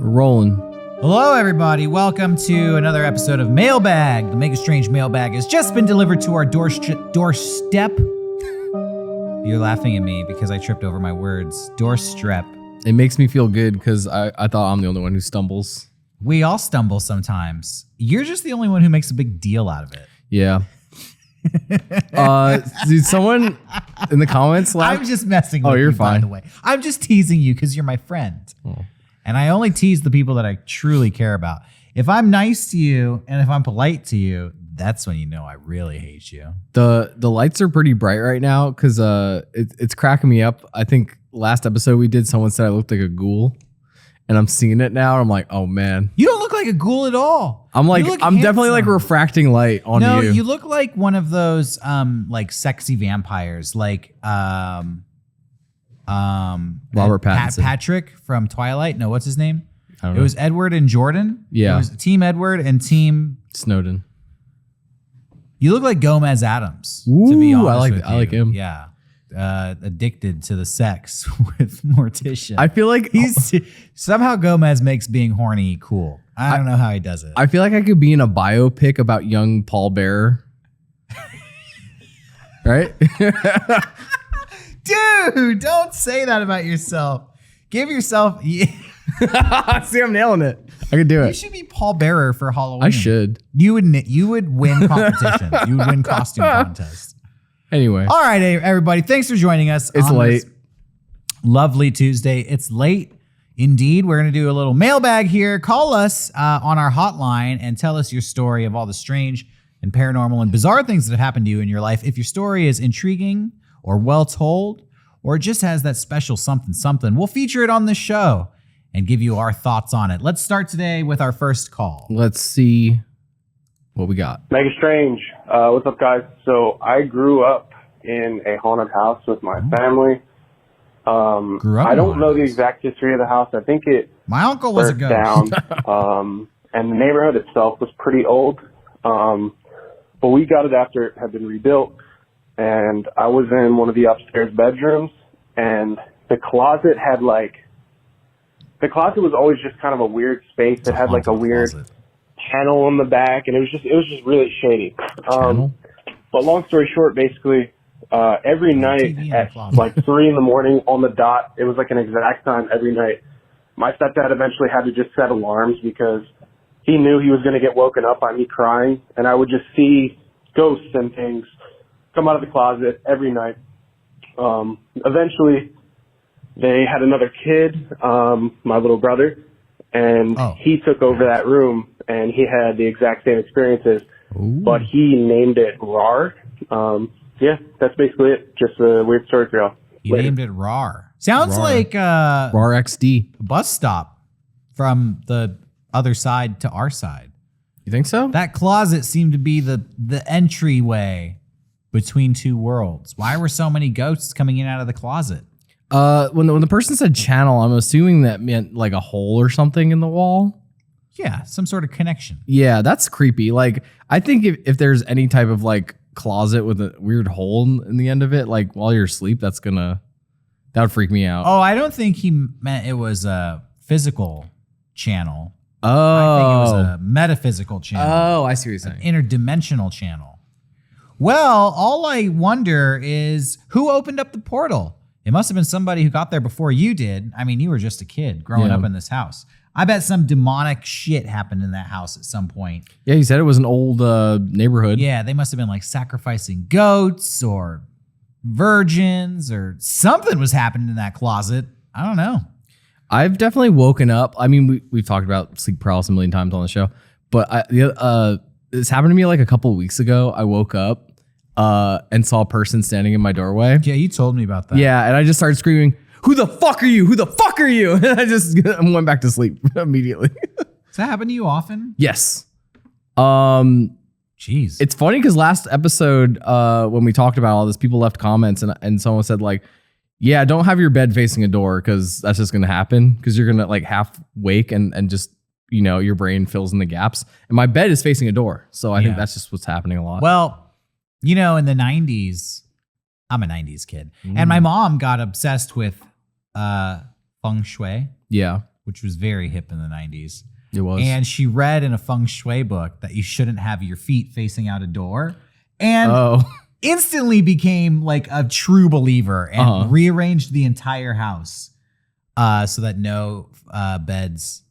Rolling. Hello, everybody. Welcome to another episode of Mailbag. The Mega Strange Mailbag has just been delivered to our doorstep. You're laughing at me because I tripped over my words. Doorstep. It makes me feel good because I thought I'm the only one who stumbles. We all stumble sometimes. You're just the only one who makes a big deal out of it. Yeah. Dude, someone in the comments I'm just messing with you're you, fine. by the way. I'm just teasing you because you're my friend. Oh. And I only tease the people that I truly care about. If I'm nice to you and if I'm polite to you, that's when you know I really hate you. The lights are pretty bright right now because it's cracking me up. I think last episode we did, someone said I looked like a ghoul. And I'm seeing it now. And I'm like, oh man. You don't look like a ghoul at all. I'm definitely like refracting light on you. No, you look like one of those like sexy vampires, like Robert Pattinson. Patrick from Twilight. No, what's his name? I don't know. It was Edward and Jordan. Yeah. It was Team Edward and Team Snowden. You look like Gomez Adams. Ooh, to be honest I like him. Yeah. Addicted to the sex with Morticia. I feel like he's somehow Gomez makes being horny cool. I don't know how he does it. I feel like I could be in a biopic about young Paul Bearer. Right? Dude, don't say that about yourself. Give yourself. See, I'm nailing it. I could do it. You should be Paul Bearer for Halloween. I should. You would win competitions. You would win costume contests. Anyway. All right, everybody. Thanks for joining us. It's late. Lovely Tuesday. It's late. Indeed. We're going to do a little mailbag here. Call us on our hotline and tell us your story of all the strange and paranormal and bizarre things that have happened to you in your life. If your story is intriguing or well told, or it just has that special something, we'll feature it on the show and give you our thoughts on it. Let's start today with our first call. Let's see what we got. Mega Strange. What's up, guys? So I grew up in a haunted house with my family. I don't know the exact history of the house. I think it my uncle was a ghost. Down, and the neighborhood itself was pretty old. But we got it after it had been rebuilt. And I was in one of the upstairs bedrooms, and the closet was always just kind of a weird space. It had like a weird panel on the back, and it was just really shady. But long story short, basically, every night at like 3 a.m. on the dot, it was like an exact time every night. My stepdad eventually had to just set alarms because he knew he was going to get woken up by me crying, and I would just see ghosts and things come out of the closet every night. Eventually, they had another kid, my little brother, and he took over that room, and he had the exact same experiences, but he named it RAR. Yeah, that's basically it. Just a weird story for y'all. He named it RAR. Sounds like RAR XD. A bus stop from the other side to our side. You think so? That closet seemed to be the entryway between two worlds. Why were so many ghosts coming in and out of the closet? When the person said channel, I'm assuming that meant like a hole or something in the wall. Yeah, some sort of connection. Yeah, that's creepy. Like, I think if there's any type of like closet with a weird hole in the end of it, like while you're asleep, that would freak me out. Oh, I don't think he meant it was a physical channel. Oh. I think it was a metaphysical channel. Oh, I see what you're saying. An interdimensional channel. Well, all I wonder is who opened up the portal? It must have been somebody who got there before you did. I mean, you were just a kid growing up in this house. I bet some demonic shit happened in that house at some point. Yeah, you said it was an old neighborhood. Yeah, they must have been like sacrificing goats or virgins or something was happening in that closet. I don't know. I've definitely woken up. I mean, we've talked about sleep paralysis a million times on the show, but this happened to me like a couple of weeks ago. I woke up and saw a person standing in my doorway. Yeah, you told me about that. Yeah, and I just started screaming, "Who the fuck are you? Who the fuck are you?" And I just went back to sleep immediately. Does that happen to you often? Yes. Jeez. It's funny because last episode, when we talked about all this, people left comments and someone said like, yeah, don't have your bed facing a door because that's just going to happen because you're going to like half wake and just, you know, your brain fills in the gaps. And my bed is facing a door. So I think that's just what's happening a lot. Well, you know, in the 90s, I'm a 90s kid. And my mom got obsessed with feng shui. Yeah. which was very hip in the 90s. It was. And she read in a feng shui book that you shouldn't have your feet facing out a door. And instantly became like a true believer and rearranged the entire house so that no beds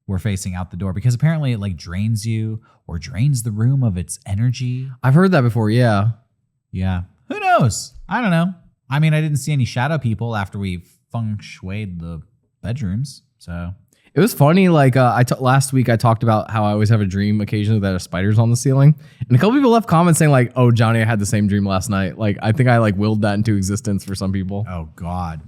were facing out the door, because apparently it like drains you or drains the room of its energy. I've heard that before. Yeah. Yeah. Who knows? I don't know. I mean, I didn't see any shadow people after we feng shuied the bedrooms. So it was funny. Like last week, I talked about how I always have a dream occasionally that a spider's on the ceiling, and a couple people left comments saying like, "Oh, Johnny, I had the same dream last night." Like, I think I like willed that into existence for some people. Oh God,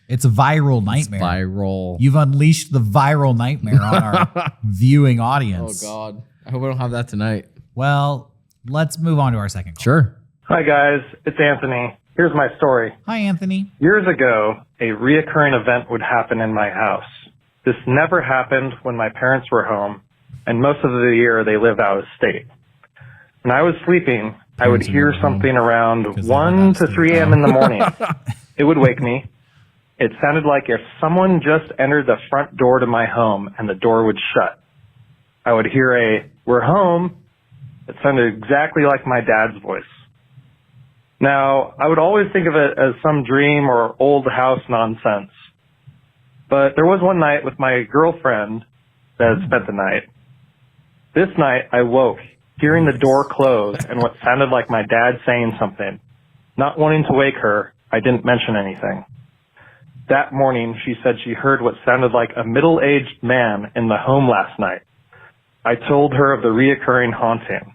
it's a viral nightmare. It's viral. You've unleashed the viral nightmare on our viewing audience. Oh God, I hope I don't have that tonight. Well, let's move on to our second call. Sure. Hi guys, it's Anthony. Here's my story. Hi, Anthony. Years ago, a reoccurring event would happen in my house. This never happened when my parents were home, and most of the year they lived out of state. When I was sleeping, I would hear something around 1 to 3 a.m. in the morning. It would wake me. It sounded like if someone just entered the front door to my home and the door would shut. I would hear a, "We're home." It sounded exactly like my dad's voice. Now, I would always think of it as some dream or old house nonsense. But there was one night with my girlfriend that had spent the night. This night, I woke, hearing the door close and what sounded like my dad saying something. Not wanting to wake her, I didn't mention anything. That morning, she said she heard what sounded like a middle-aged man in the home last night. I told her of the reoccurring haunting.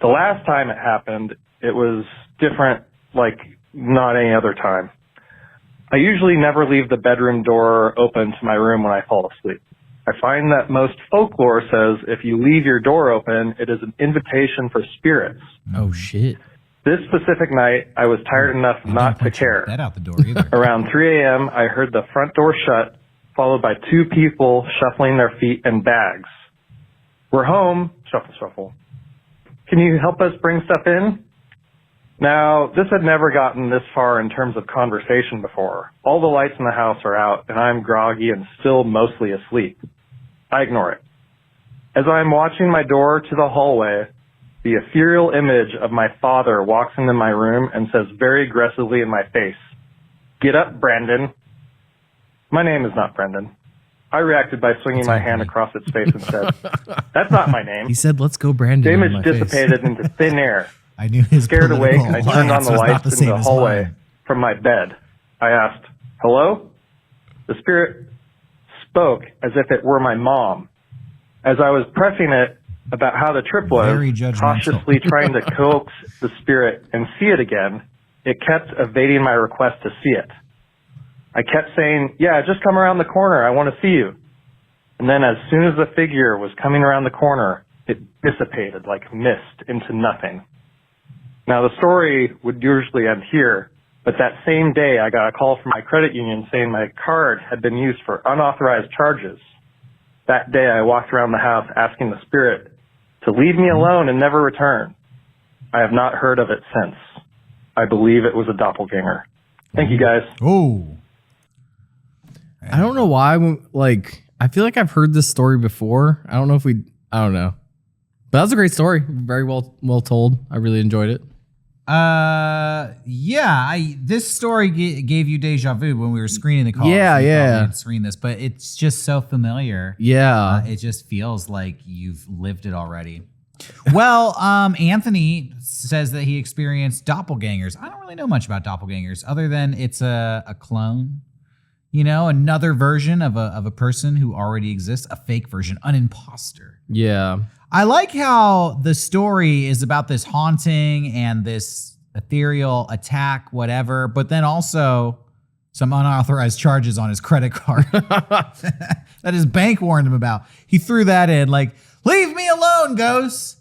The last time it happened, it was different, like not any other time. I usually never leave the bedroom door open to my room when I fall asleep. I find that most folklore says if you leave your door open, it is an invitation for spirits. Oh, shit. This specific night, I was tired enough not to care. That out the door either. Around 3 a.m., I heard the front door shut, followed by 2 people shuffling their feet and bags. "We're home." Shuffle, shuffle. "Can you help us bring stuff in?" Now, this had never gotten this far in terms of conversation before. All the lights in the house are out, and I'm groggy and still mostly asleep. I ignore it. As I'm watching my door to the hallway, the ethereal image of my father walks into my room and says very aggressively in my face, "Get up, Brandon." My name is not Brendan. I reacted by swinging my hand across its face and said, "That's not my name." He said, "Let's go, Brandon." The image dissipated into thin air. I knew his Scared awake, I turned on the lights the in the hallway from my bed. I asked, "Hello?" The spirit spoke as if it were my mom. As I was pressing it about how the trip was, cautiously trying to coax the spirit and see it again, it kept evading my request to see it. I kept saying, "Yeah, just come around the corner. I want to see you." And then as soon as the figure was coming around the corner, it dissipated like mist into nothing. Now, the story would usually end here, but that same day I got a call from my credit union saying my card had been used for unauthorized charges. That day I walked around the house asking the spirit to leave me alone and never return. I have not heard of it since. I believe it was a doppelganger. Thank you, guys. Oh. I don't know why. Like, I feel like I've heard this story before. I don't know. But that was a great story. Very well told. I really enjoyed it. This story gave you deja vu when we were screening the call. Yeah. Screen this, but it's just so familiar. Yeah. It just feels like you've lived it already. Well, Anthony says that he experienced doppelgangers. I don't really know much about doppelgangers other than it's a clone. You know, another version of a person who already exists, a fake version, an imposter. Yeah. I like how the story is about this haunting and this ethereal attack, whatever, but then also some unauthorized charges on his credit card that his bank warned him about. He threw that in like, "Leave me alone, ghosts,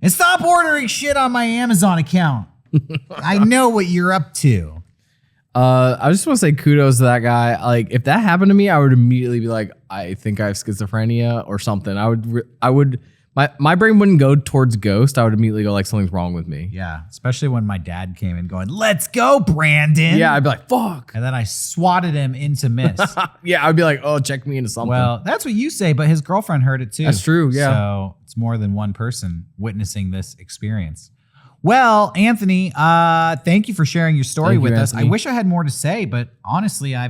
and stop ordering shit on my Amazon account. I know what you're up to." I just want to say kudos to that guy. Like, if that happened to me, I would immediately be like, I think I have schizophrenia or something. I would My brain wouldn't go towards ghost. I would immediately go like something's wrong with me. Yeah, especially when my dad came in going, "Let's go, Brandon." Yeah, I'd be like, fuck. And then I swatted him into miss. Yeah, I'd be like, oh, check me into something. Well, that's what you say, but his girlfriend heard it too. That's true, yeah. So it's more than one person witnessing this experience. Well, Anthony, thank you for sharing your story Thank with you, us. Anthony. I wish I had more to say, but honestly, I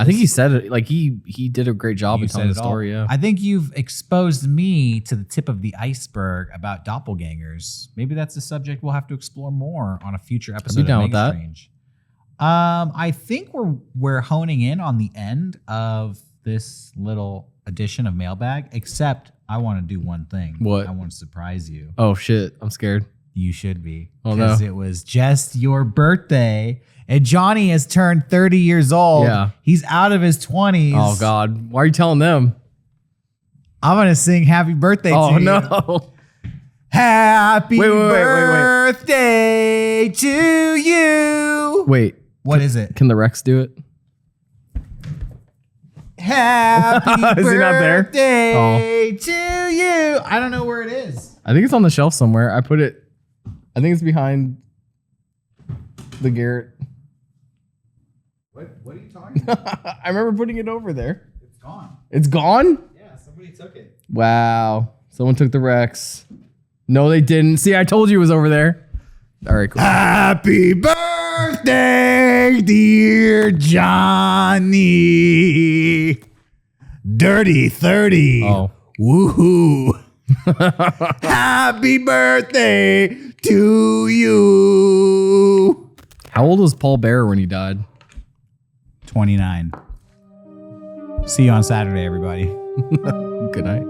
think he said it. Like he did a great job you of telling the said it all. story. Yeah. I think you've exposed me to the tip of the iceberg about doppelgangers. Maybe that's a subject we'll have to explore more on a future episode down of with Mega that. Strange. I think we're honing in on the end of this little edition of Mailbag, except I want to do one thing. What? I want to surprise you. Oh shit, I'm scared. You should be. Oh, Because no. it was just your birthday. And Johnny has turned 30 years old. Yeah. He's out of his 20s. Oh god, why are you telling them? I'm going to sing happy birthday Oh to you. no. Happy Wait. birthday to you. Wait, What is it? can the Rex do it? Happy Is he not there? birthday to you. I don't know where it is. I think it's on the shelf somewhere. I think it's behind the Garrett. What are you talking about? I remember putting it over there. It's gone. It's gone? Yeah, somebody took it. Wow. Someone took the Rex. No, they didn't. See, I told you it was over there. All right, cool. Happy birthday, dear Johnny. Dirty 30. Oh. Woohoo. Happy birthday to you. How old was Paul Bearer when he died? 29. See you on Saturday, everybody. Good night.